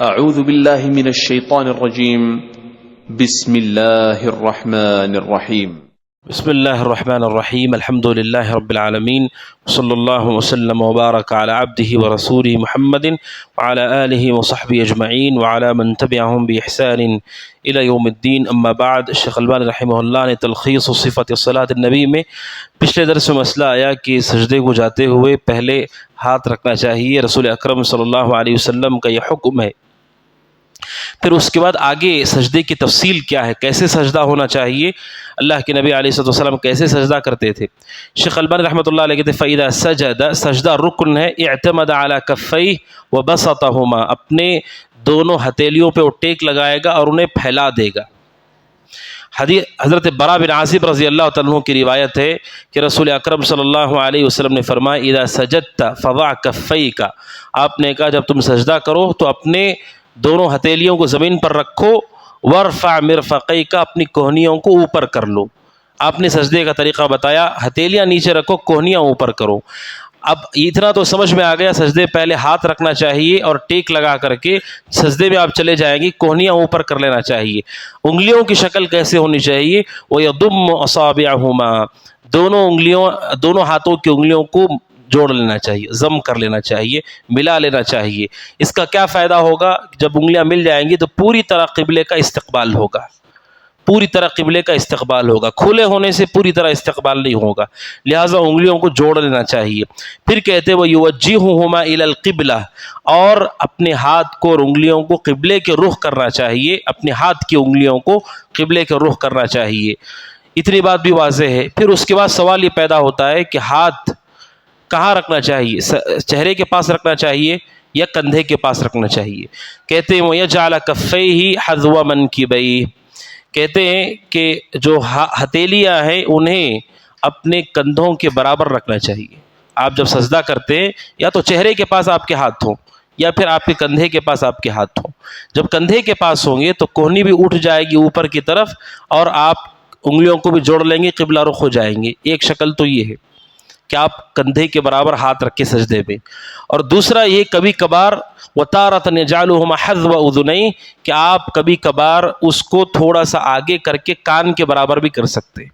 اعوذ باللہ من الشیطان الرجیم بسم اللہ الرحمن الرحیم بسم اللہ الرحمن الرحیم الحمد للہ رب العالمین صلی اللہ وسلم وبارک علی عبدہ ورسولہ محمد وعلی آلہ وصحبہ اجمعین وعلی من تبعہم بإحسان الی یوم الدین. اما بعد. شیخ البانی رحمہ اللہ نے تلخیص صفت صلاۃ النبی میں پچھلے درس میں مسئلہ آیا کہ سجدے کو جاتے ہوئے پہلے ہاتھ رکھنا چاہیے. رسول اکرم صلی اللہ علیہ وسلم کا یہ حکم ہے. پھر اس کے بعد آگے سجدے کی تفصیل کیا ہے، کیسے سجدہ ہونا چاہیے، اللہ کے نبی علیہ السلام کیسے سجدہ کرتے تھے. شیخ البانی رحمۃ اللہ علیہ کہتے ہیں فَإِذَا سَجَدَ، سجدہ رکن ہے، اعتمد علی کفیہ وبسطہما، اپنے دونوں ہتھیلیوں پہ وہ ٹیک لگائے گا اور انہیں پھیلا دے گا. حضرت براء بن عازب رضی اللہ تعالیٰ عنہ کی روایت ہے کہ رسول اکرم صلی اللہ علیہ وسلم نے فرمایا اذا سجدت فضع کفیک، آپ نے کہا جب تم سجدہ کرو تو اپنے دونوں ہتھیلیوں کو زمین پر رکھو، ورفع مرفقیک، اپنی کوہنیوں کو اوپر کر لو. آپ نے سجدے کا طریقہ بتایا، ہتھیلیاں نیچے رکھو، کوہنیاں اوپر کرو. اب اتنا تو سمجھ میں آ گیا، سجدے پہلے ہاتھ رکھنا چاہیے اور ٹیک لگا کر کے سجدے میں آپ چلے جائیں گے، کوہنیاں اوپر کر لینا چاہیے. انگلیوں کی شکل کیسے ہونی چاہیے، وَيَضُمُّ أَصَابِعَهُمَا، دونوں ہاتھوں کی انگلیوں کو جوڑ لینا چاہیے، ضم کر لینا چاہیے، ملا لینا چاہیے. اس کا کیا فائدہ ہوگا، جب انگلیاں مل جائیں گی تو پوری طرح قبلے کا استقبال ہوگا، پوری طرح قبلے کا استقبال ہوگا. کھلے ہونے سے پوری طرح استقبال نہیں ہوگا، لہٰذا انگلیوں کو جوڑ لینا چاہیے. پھر کہتے وہ یوجہہما الی القبلہ، اور اپنے ہاتھ کو اور انگلیوں کو قبلے کے رخ کرنا چاہیے، اپنے ہاتھ کی انگلیوں کو قبلے کے رخ کرنا چاہیے. اتنی بات بھی واضح ہے. پھر اس کے بعد سوال یہ پیدا ہوتا ہے کہ ہاتھ کہاں رکھنا چاہیے، چہرے کے پاس رکھنا چاہیے یا کندھے کے پاس رکھنا چاہیے. کہتے ہیں وَيَجْعَلَ كَفَّيْهِ حَذْوَ مَنْكِبَيْهِ، کہتے ہیں کہ جو ہتھیلیاں ہیں انہیں اپنے کندھوں کے برابر رکھنا چاہیے. آپ جب سجدہ کرتے ہیں یا تو چہرے کے پاس آپ کے ہاتھ ہوں یا پھر آپ کے کندھے کے پاس آپ کے ہاتھ ہوں. جب کندھے کے پاس ہوں گے تو کوہنی بھی اٹھ جائے گی اوپر کی طرف اور آپ انگلیوں کو بھی جوڑ لیں گے، قبلہ رخ ہو جائیں گے. ایک شکل تو یہ ہے کہ آپ کندھے کے برابر ہاتھ رکھ کے سجدے میں. اور دوسرا یہ کبھی کبھار وَتَارَةً يَجْعَلُهُمَا حَذْوَ أُذُنَيْهِ، کہ آپ کبھی کبھار اس کو تھوڑا سا آگے کر کے کان کے برابر بھی کر سکتے.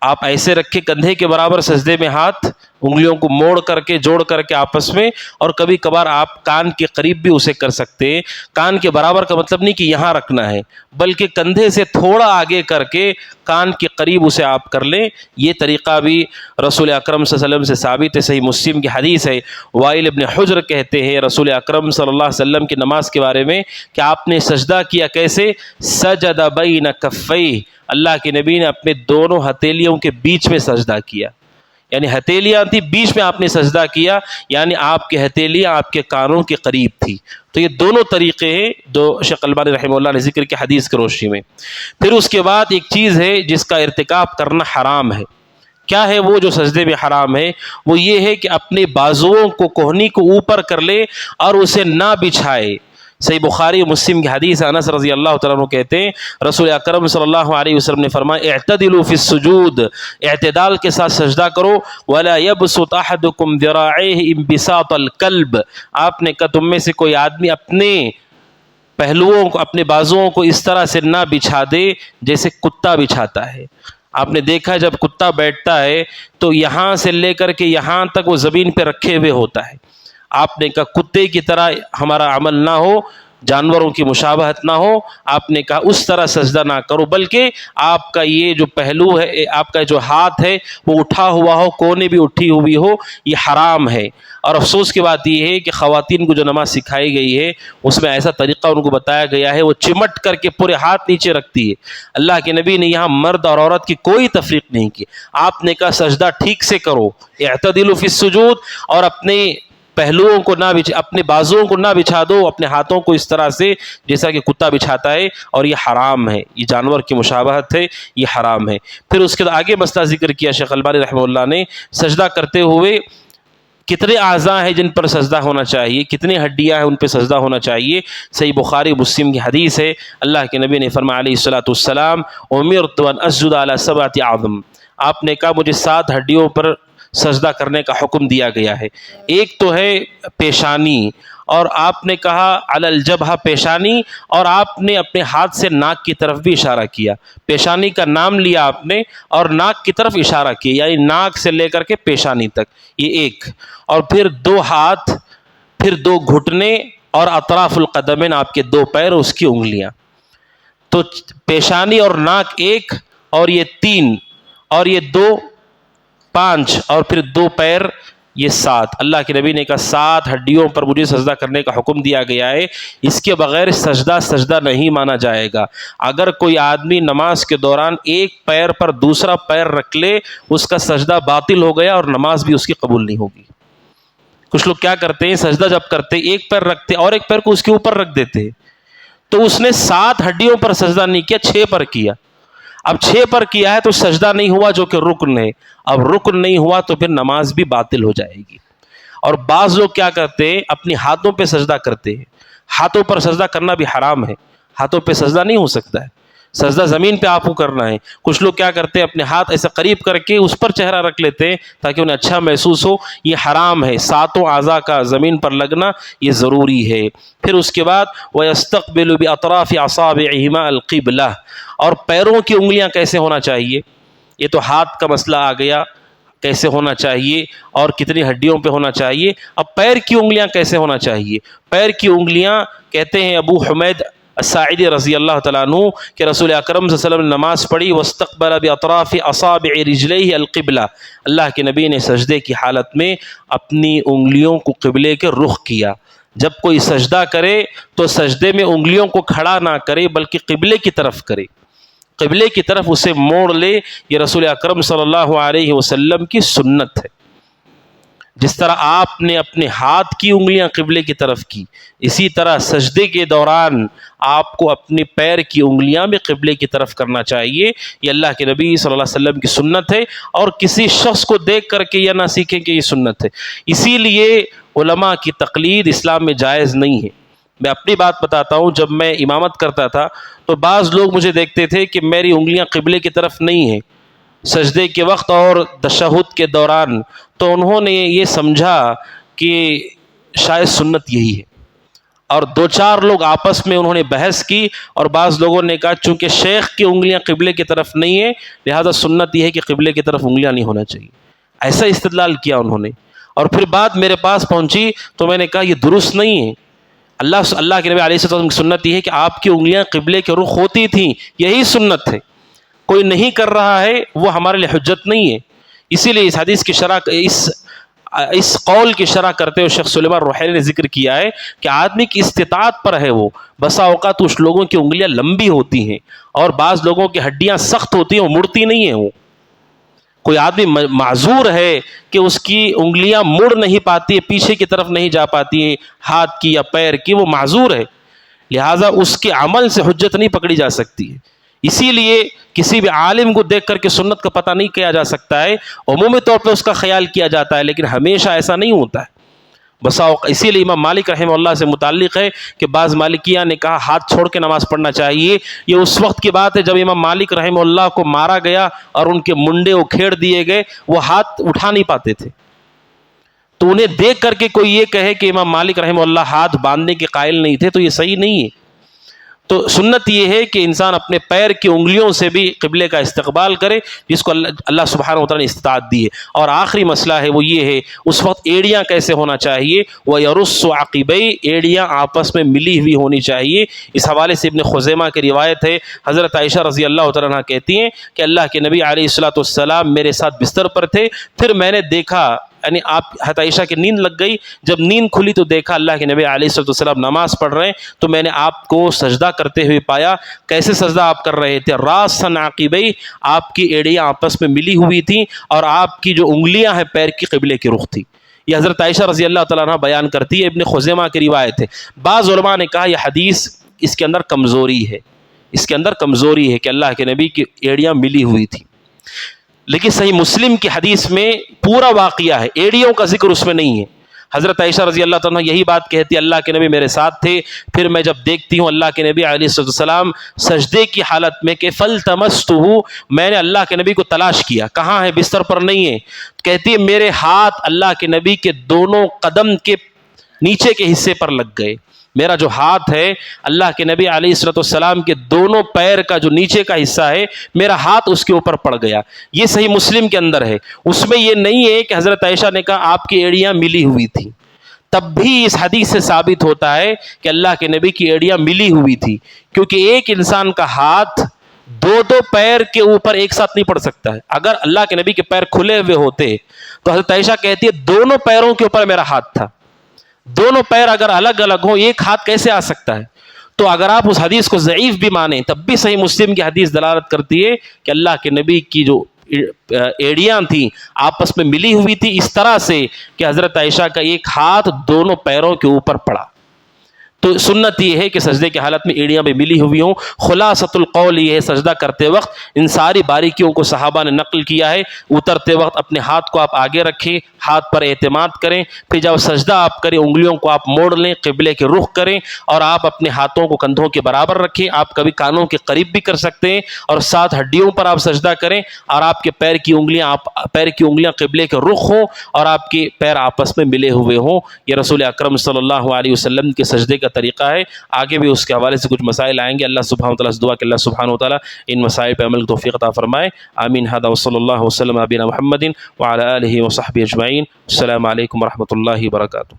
آپ ایسے رکھے کندھے کے برابر سجدے میں ہاتھ، انگلیوں کو موڑ کر کے جوڑ کر کے آپس میں، اور کبھی کبھار آپ کان کے قریب بھی اسے کر سکتے ہیں. کان کے برابر کا مطلب نہیں کہ یہاں رکھنا ہے، بلکہ کندھے سے تھوڑا آگے کر کے کان کے قریب اسے آپ کر لیں. یہ طریقہ بھی رسول اکرم صلی اللہ علیہ وسلم سے ثابت ہے. صحیح مسلم کی حدیث ہے، وائل ابن حجر کہتے ہیں رسول اکرم صلی اللہ علیہ وسلم کی نماز کے بارے میں کہ آپ نے سجدہ کیا کیسے، سجد بین کفیہ، اللہ کے نبی نے اپنے دونوں ہتھیلیوں کے بیچ میں سجدہ کیا. یعنی ہتھیلیاں تھی، بیچ میں آپ نے سجدہ کیا، یعنی آپ کے ہتھیلیاں آپ کے کانوں کے قریب تھی. تو یہ دونوں طریقے ہیں جو شیخ البانی رحمہ اللہ نے ذکر کی حدیث کی روشنی میں. پھر اس کے بعد ایک چیز ہے جس کا ارتکاب کرنا حرام ہے. کیا ہے وہ جو سجدے میں حرام ہے؟ وہ یہ ہے کہ اپنے بازوؤں کو کوہنی کو اوپر کر لے اور اسے نہ بچھائے. صحیح بخاری و مسلم کی حدیث، انس رضی اللہ تعالیٰ عنہ کہتے ہیں رسول اکرم صلی اللہ علیہ وسلم نے فرمایا اعتدلوا فی السجود، اعتدال کے ساتھ سجدہ کرو. ولا یبسط احدکم ذراعیہ انبساط الکلب، آپ نے کہا تم میں سے کوئی آدمی اپنے پہلوؤں کو، اپنے بازوؤں کو اس طرح سے نہ بچھا دے جیسے کتا بچھاتا ہے. آپ نے دیکھا جب کتا بیٹھتا ہے تو یہاں سے لے کر کے یہاں تک وہ زمین پہ رکھے ہوئے ہوتا ہے. آپ نے کہا کتے کی طرح ہمارا عمل نہ ہو، جانوروں کی مشابہت نہ ہو. آپ نے کہا اس طرح سجدہ نہ کرو، بلکہ آپ کا یہ جو پہلو ہے، آپ کا جو ہاتھ ہے وہ اٹھا ہوا ہو، کونے بھی اٹھی ہوئی ہو، یہ حرام ہے. اور افسوس کی بات یہ ہے کہ خواتین کو جو نماز سکھائی گئی ہے اس میں ایسا طریقہ ان کو بتایا گیا ہے، وہ چمٹ کر کے پورے ہاتھ نیچے رکھتی ہے. اللہ کے نبی نے یہاں مرد اور عورت کی کوئی تفریق نہیں کی. آپ نے کہا سجدہ ٹھیک سے کرو، اعتدلوا فی السجود، اور اپنے پہلوؤں کو نہ اپنے بازوؤں کو نہ بچھا دو، اپنے ہاتھوں کو اس طرح سے جیسا کہ کتا بچھاتا ہے، اور یہ حرام ہے، یہ جانور کی مشابہت ہے، یہ حرام ہے. پھر اس کے آگے مسئلہ ذکر کیا شیخ البانی رحمہ اللہ نے، سجدہ کرتے ہوئے کتنے اعضاء ہیں جن پر سجدہ ہونا چاہیے، کتنی ہڈیاں ہیں ان پہ سجدہ ہونا چاہیے. صحیح بخاری مسلم کی حدیث ہے، اللہ کے نبی نے فرمایا علیہ الصلوۃ والسلام امرت ان اسجد علی سبعۃ اعظم، آپ نے کہا مجھے 7 ہڈیوں پر سجدہ کرنے کا حکم دیا گیا ہے. ایک تو ہے پیشانی، اور آپ نے کہا علی الجبہہ پیشانی، اور آپ نے اپنے ہاتھ سے ناک کی طرف بھی اشارہ کیا. پیشانی کا نام لیا آپ نے اور ناک کی طرف اشارہ کیا، یعنی ناک سے لے کر کے پیشانی تک، یہ ایک. اور پھر 2 ہاتھ، پھر 2 گھٹنے، اور اطراف القدمین آپ کے 2 پیر، اس کی انگلیاں. تو پیشانی اور ناک 1، اور یہ 3، اور یہ 2 5، اور پھر 2 پیر، یہ 7. اللہ کے نبی نے کہا 7 ہڈیوں پر مجھے سجدہ کرنے کا حکم دیا گیا ہے، اس کے بغیر سجدہ نہیں مانا جائے گا. اگر کوئی آدمی نماز کے دوران ایک پیر پر دوسرا پیر رکھ لے، اس کا سجدہ باطل ہو گیا اور نماز بھی اس کی قبول نہیں ہوگی. کچھ لوگ کیا کرتے ہیں، سجدہ جب کرتے ایک پیر رکھتے اور ایک پیر کو اس کے اوپر رکھ دیتے، تو اس نے 7 ہڈیوں پر سجدہ نہیں کیا، 6 پر کیا. اب 6 پر کیا ہے تو سجدہ نہیں ہوا، جو کہ رکن ہے. اب رکن نہیں ہوا تو پھر نماز بھی باطل ہو جائے گی. اور بعض لوگ کیا کرتے ہیں، اپنی ہاتھوں پہ سجدہ کرتے ہیں. ہاتھوں پر سجدہ کرنا بھی حرام ہے، ہاتھوں پہ سجدہ نہیں ہو سکتا ہے، سجدہ زمین پہ آپ کو کرنا ہے. کچھ لوگ کیا کرتے ہیں، اپنے ہاتھ ایسے قریب کر کے اس پر چہرہ رکھ لیتے ہیں تاکہ انہیں اچھا محسوس ہو. یہ حرام ہے. 7 اعضاء کا زمین پر لگنا یہ ضروری ہے. پھر اس کے بعد وَيَسْتَقْبِلُ بِأَطْرَافِ أَصَابِعِهِمَا الْقِبْلَةَ، اور پیروں کی انگلیاں کیسے ہونا چاہیے. یہ تو ہاتھ کا مسئلہ آ گیا، کیسے ہونا چاہیے اور کتنی ہڈیوں پہ ہونا چاہیے. اب پیر کی انگلیاں کیسے ہونا چاہیے. پیر کی انگلیاں کہتے ہیں ابو حمید الساعدی رضی اللہ تعالیٰ عنہ کہ رسول اکرم صلی اللہ علیہ وسلم نے نماز پڑھی واستقبل باطراف اصابع رجلیہ القبلہ، اللہ کے نبی نے سجدے کی حالت میں اپنی انگلیوں کو قبلے کے رخ کیا. جب کوئی سجدہ کرے تو سجدے میں انگلیوں کو کھڑا نہ کرے بلکہ قبلے کی طرف کرے، قبلے کی طرف اسے موڑ لے. یہ رسول اکرم صلی اللہ علیہ وسلم کی سنت ہے. جس طرح آپ نے اپنے ہاتھ کی انگلیاں قبلے کی طرف کی، اسی طرح سجدے کے دوران آپ کو اپنے پیر کی انگلیاں بھی قبلے کی طرف کرنا چاہیے. یہ اللہ کے نبی صلی اللہ علیہ وسلم کی سنت ہے، اور کسی شخص کو دیکھ کر کے یہ نہ سیکھیں کہ یہ سنت ہے. اسی لیے علماء کی تقلید اسلام میں جائز نہیں ہے. میں اپنی بات بتاتا ہوں، جب میں امامت کرتا تھا تو بعض لوگ مجھے دیکھتے تھے کہ میری انگلیاں قبلے کی طرف نہیں ہیں سجدے کے وقت اور تشہد کے دوران، تو انہوں نے یہ سمجھا کہ شاید سنت یہی ہے. اور 2-4 لوگ آپس میں انہوں نے بحث کی، اور بعض لوگوں نے کہا چونکہ شیخ کی انگلیاں قبلے کی طرف نہیں ہیں لہذا سنت یہ ہے کہ قبلے کی طرف انگلیاں نہیں ہونا چاہیے. ایسا استدلال کیا انہوں نے. اور پھر بات میرے پاس پہنچی تو میں نے کہا یہ درست نہیں ہے. اللہ کے نبی علیہ السلام کی سنت یہ ہے کہ آپ کی انگلیاں قبلے کے رخ ہوتی تھیں، یہی سنت ہے. کوئی نہیں کر رہا ہے وہ ہمارے لیے حجت نہیں ہے. اسی لیے اس حدیث کی شرح، اس قول کی شرح کرتے ہوئے شیخ سلیمان روحیلی نے ذکر کیا ہے کہ آدمی کی استطاعت پر ہے. وہ بسا اوقات کچھ لوگوں کی انگلیاں لمبی ہوتی ہیں اور بعض لوگوں کی ہڈیاں سخت ہوتی ہیں، وہ مڑتی نہیں ہیں. وہ کوئی آدمی معذور ہے کہ اس کی انگلیاں مڑ نہیں پاتی ہے، پیچھے کی طرف نہیں جا پاتی ہیں ہاتھ کی یا پیر کی، وہ معذور ہے، لہٰذا اس کے عمل سے حجت نہیں پکڑی جا سکتی ہے. اسی لیے کسی بھی عالم کو دیکھ کر کے سنت کا پتہ نہیں کیا جا سکتا ہے. عمومی طور پہ اس کا خیال کیا جاتا ہے لیکن ہمیشہ ایسا نہیں ہوتا ہے. اسی لیے امام مالک رحمہ اللہ سے متعلق ہے کہ بعض مالکیہ نے کہا ہاتھ چھوڑ کے نماز پڑھنا چاہیے. یہ اس وقت کی بات ہے جب امام مالک رحمہ اللہ کو مارا گیا اور ان کے منڈے اکھیڑ دیے گئے، وہ ہاتھ اٹھا نہیں پاتے تھے. تو انہیں دیکھ کر کے کوئی یہ کہے کہ امام مالک رحمہ اللہ ہاتھ باندھنے کے قائل نہیں تھے تو یہ صحیح نہیں ہے. تو سنت یہ ہے کہ انسان اپنے پیر کی انگلیوں سے بھی قبلے کا استقبال کرے جس کو اللہ سبحانہ و تعالیٰ نے استطاعت دی ہے. اور آخری مسئلہ ہے وہ یہ ہے اس وقت ایڑیاں کیسے ہونا چاہیے. وَيَرُصُّ عَقِبَيْهِ، ایڑیاں آپس میں ملی ہوئی ہونی چاہیے. اس حوالے سے ابن خزیمہ کی روایت ہے، حضرت عائشہ رضی اللہ تعالیٰ عنہ کہتی ہیں کہ اللہ کے نبی علیہ الصلوۃ والسلام میرے ساتھ بستر پر تھے، پھر میں نے دیکھا، یعنی آپ حضرت عائشہ کی نیند لگ گئی، جب نیند کھلی تو دیکھا اللہ کے نبی علیہ الصلوۃ والسلام نماز پڑھ رہے ہیں، تو میں نے آپ کو سجدہ کرتے ہوئے پایا. کیسے سجدہ آپ کر رہے تھے؟ راسن عقبی، آپ کی ایڑیاں آپس میں ملی ہوئی تھیں اور آپ کی جو انگلیاں ہیں پیر کی قبلے کی رخ تھی. یہ حضرت عائشہ رضی اللہ تعالیٰ عنہ بیان کرتی ہے، ابن خزیمہ کی روایت ہے. بعض علماء نے کہا یہ حدیث اس کے اندر کمزوری ہے، اس کے اندر کمزوری ہے کہ اللہ کے نبی کی ایڑیاں ملی ہوئی تھیں. لیکن صحیح مسلم کی حدیث میں پورا واقعہ ہے، ایڑیوں کا ذکر اس میں نہیں ہے. حضرت عائشہ رضی اللہ تعالیٰ عنہ یہی بات کہتی ہے اللہ کے نبی میرے ساتھ تھے، پھر میں جب دیکھتی ہوں اللہ کے نبی علیہ السلام سجدے کی حالت میں کہ فَلْتَمَسْتُهُ، میں نے اللہ کے نبی کو تلاش کیا، کہاں ہے؟ بستر پر نہیں ہے. کہتی ہے میرے ہاتھ اللہ کے نبی کے دونوں قدم کے نیچے کے حصے پر لگ گئے. میرا جو ہاتھ ہے اللہ کے نبی علیہ الصلوۃ والسلام کے دونوں پیر کا جو نیچے کا حصہ ہے میرا ہاتھ اس کے اوپر پڑ گیا. یہ صحیح مسلم کے اندر ہے. اس میں یہ نہیں ہے کہ حضرت عائشہ نے کہا آپ کی ایڑیاں ملی ہوئی تھی. تب بھی اس حدیث سے ثابت ہوتا ہے کہ اللہ کے نبی کی ایڑیاں ملی ہوئی تھی، کیونکہ ایک انسان کا ہاتھ دو پیر کے اوپر ایک ساتھ نہیں پڑ سکتا ہے. اگر اللہ کے نبی کے پیر کھلے ہوئے ہوتے تو حضرت عائشہ کہتی ہے دونوں پیروں کے اوپر میرا ہاتھ تھا. دونوں پیر اگر الگ الگ ہوں ایک ہاتھ کیسے آ سکتا ہے؟ تو اگر آپ اس حدیث کو ضعیف بھی مانیں تب بھی صحیح مسلم کی حدیث دلالت کرتی ہے کہ اللہ کے نبی کی جو ایڑیاں تھیں آپس میں ملی ہوئی تھی اس طرح سے کہ حضرت عائشہ کا ایک ہاتھ دونوں پیروں کے اوپر پڑا. تو سنت یہ ہے کہ سجدے کی حالت میں ایڑیاں بھی ملی ہوئی ہوں. خلاصۃ القول یہ ہے سجدہ کرتے وقت ان ساری باریکیوں کو صحابہ نے نقل کیا ہے. اترتے وقت اپنے ہاتھ کو آپ آگے رکھیں، ہاتھ پر اعتماد کریں، پھر جب سجدہ آپ کریں انگلیوں کو آپ موڑ لیں، قبلے کے رخ کریں اور آپ اپنے ہاتھوں کو کندھوں کے برابر رکھیں. آپ کبھی کانوں کے قریب بھی کر سکتے ہیں اور ساتھ ہڈیوں پر آپ سجدہ کریں اور آپ کے پیر کی انگلیاں قبلے کے رخ ہوں اور آپ کے پیر آپس میں ملے ہوئے ہوں. یہ رسول اکرم صلی اللہ علیہ وسلم کے سجدے کا طریقہ ہے. آگے بھی اس کے حوالے سے کچھ مسائل آئیں گے. اللہ سبحانہ و تعالیٰ سے دعا کہ اللہ سبحانہ و تعالیٰ ان مسائل پہ عمل کی توفیق عطا فرمائے. آمین. ھذا وصلی اللہ وسلم علی نبینا محمد وعلی آلہ وصحبہ اجمعین. السلام علیکم ورحمۃ اللہ وبرکاتہ.